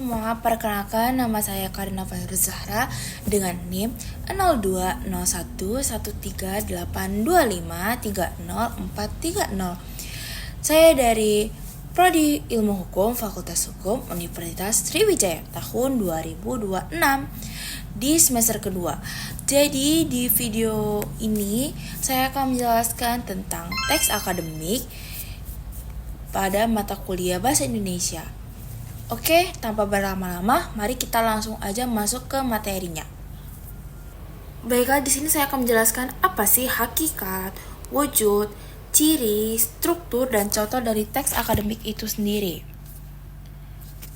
semua, perkenalkan nama saya Karina Fairuz Zahra dengan NIM 02011388253040. Saya dari Prodi Ilmu Hukum Fakultas Hukum Universitas Sriwijaya tahun 2026 di semester kedua. Jadi di video ini saya akan menjelaskan tentang teks akademik pada mata kuliah Bahasa Indonesia. Oke, tanpa berlama-lama, mari kita langsung aja masuk ke materinya. Baiklah, di sini saya akan menjelaskan apa sih hakikat, wujud, ciri, struktur, dan contoh dari teks akademik itu sendiri.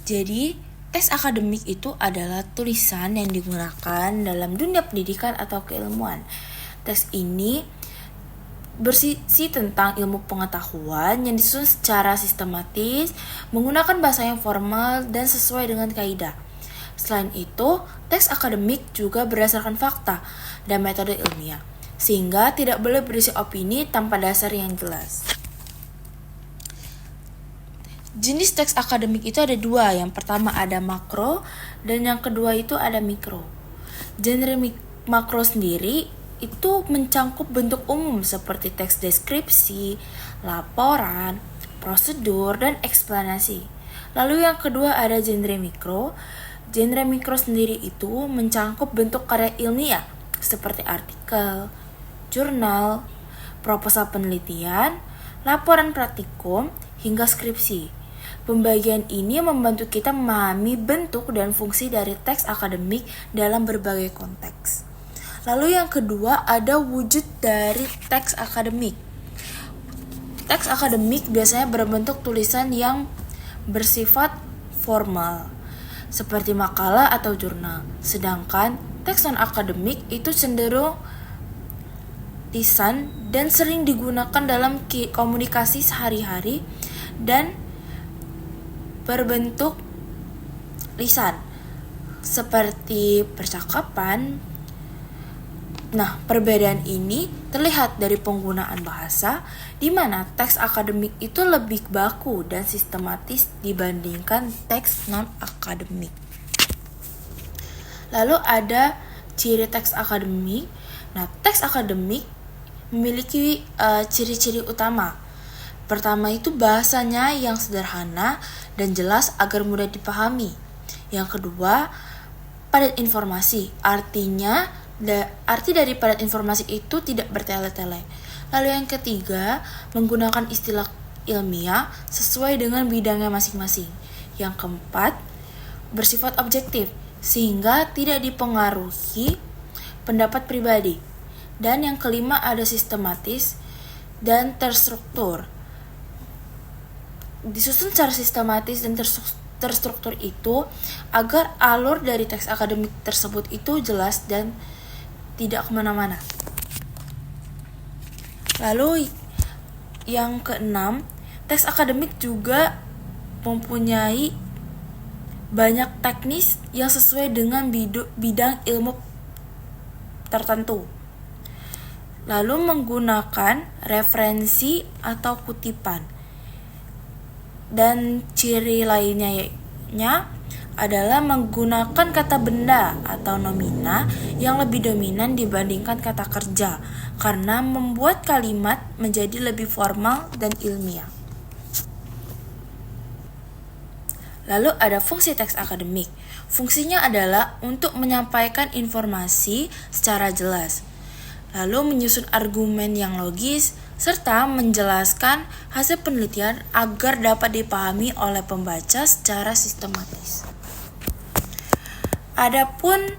Jadi, teks akademik itu adalah tulisan yang digunakan dalam dunia pendidikan atau keilmuan. Teks ini berisi tentang ilmu pengetahuan yang disusun secara sistematis, menggunakan bahasa yang formal dan sesuai dengan kaidah. Selain itu, teks akademik juga berdasarkan fakta dan metode ilmiah, sehingga tidak boleh berisi opini tanpa dasar yang jelas. Jenis teks akademik itu ada dua, yang pertama ada makro dan yang kedua itu ada mikro. Genre makro sendiri itu mencangkup bentuk umum seperti teks deskripsi, laporan, prosedur, dan eksplanasi. Lalu yang kedua ada genre mikro. Genre mikro sendiri itu mencangkup bentuk karya ilmiah seperti artikel, jurnal, proposal penelitian, laporan praktikum, hingga skripsi. Pembagian ini membantu kita memahami bentuk dan fungsi dari teks akademik dalam berbagai konteks. Lalu yang kedua ada wujud dari teks akademik. Teks akademik biasanya berbentuk tulisan yang bersifat formal, seperti makalah atau jurnal. Sedangkan teks non-akademik itu cenderung lisan dan sering digunakan dalam komunikasi sehari-hari dan berbentuk lisan, seperti percakapan. Nah, perbedaan ini terlihat dari penggunaan bahasa, di mana teks akademik itu lebih baku dan sistematis dibandingkan teks non-akademik. Lalu ada ciri teks akademik. Nah, teks akademik memiliki ciri-ciri utama. Pertama itu bahasanya yang sederhana dan jelas agar mudah dipahami. Yang kedua, padat informasi. Arti dari padat informasi itu tidak bertele-tele. Lalu yang ketiga, menggunakan istilah ilmiah sesuai dengan bidangnya masing-masing. Yang keempat, bersifat objektif sehingga tidak dipengaruhi pendapat pribadi. Dan yang kelima ada sistematis dan terstruktur. Disusun secara sistematis dan terstruktur itu agar alur dari teks akademik tersebut itu jelas dan tidak kemana-mana. Lalu yang keenam, teks akademik juga mempunyai banyak teknis yang sesuai dengan bidang ilmu tertentu. Lalu menggunakan referensi atau kutipan. Dan ciri lainnya adalah menggunakan kata benda atau nomina yang lebih dominan dibandingkan kata kerja, karena membuat kalimat menjadi lebih formal dan ilmiah. Lalu ada fungsi teks akademik. Fungsinya adalah untuk menyampaikan informasi secara jelas, lalu menyusun argumen yang logis, serta menjelaskan hasil penelitian agar dapat dipahami oleh pembaca secara sistematis. Adapun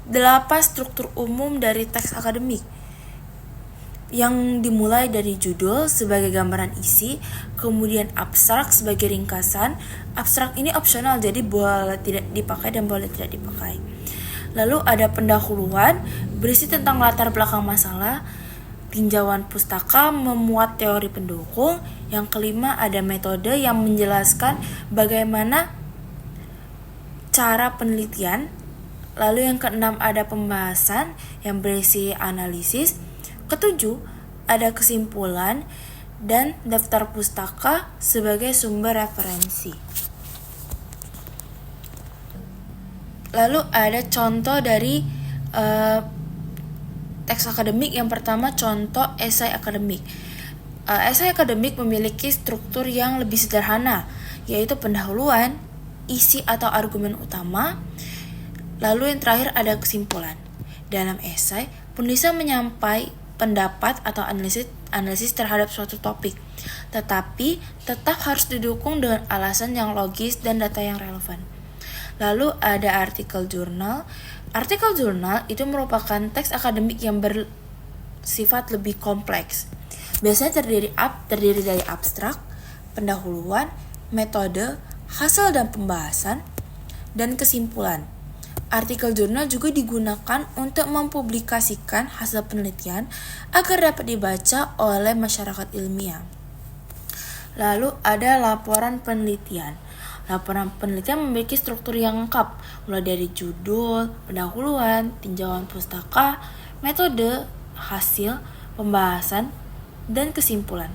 8 struktur umum dari teks akademik, yang dimulai dari judul sebagai gambaran isi, kemudian abstrak sebagai ringkasan. Abstrak ini opsional, jadi boleh tidak dipakai dan boleh tidak dipakai. Lalu ada pendahuluan, berisi tentang latar belakang masalah. Tinjauan pustaka memuat teori pendukung. Yang kelima ada metode yang menjelaskan bagaimana cara penelitian. Lalu yang keenam ada pembahasan yang berisi analisis. Ketujuh ada kesimpulan dan daftar pustaka sebagai sumber referensi. Lalu ada contoh dari teks akademik. Yang pertama, contoh esai akademik. Esai akademik memiliki struktur yang lebih sederhana, yaitu pendahuluan, isi atau argumen utama, lalu yang terakhir ada kesimpulan. Dalam esai, penulis menyampaikan pendapat atau analisis terhadap suatu topik, tetapi tetap harus didukung dengan alasan yang logis dan data yang relevan. Lalu ada artikel jurnal. Artikel jurnal itu merupakan teks akademik yang bersifat lebih kompleks. Biasanya terdiri dari abstrak, pendahuluan, metode, hasil dan pembahasan, dan kesimpulan. Artikel jurnal juga digunakan untuk mempublikasikan hasil penelitian agar dapat dibaca oleh masyarakat ilmiah. Lalu ada laporan penelitian. Laporan penelitian memiliki struktur yang lengkap, mulai dari judul, pendahuluan, tinjauan pustaka, metode, hasil, pembahasan, dan kesimpulan.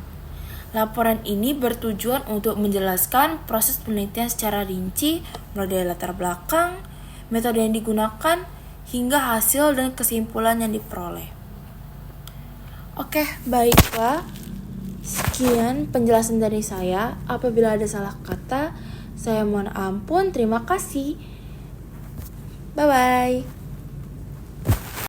Laporan ini bertujuan untuk menjelaskan proses penelitian secara rinci, mulai dari latar belakang, metode yang digunakan, hingga hasil dan kesimpulan yang diperoleh. Oke, baiklah. Sekian penjelasan dari saya. Apabila ada salah kata, saya mohon ampun. Terima kasih. Bye-bye.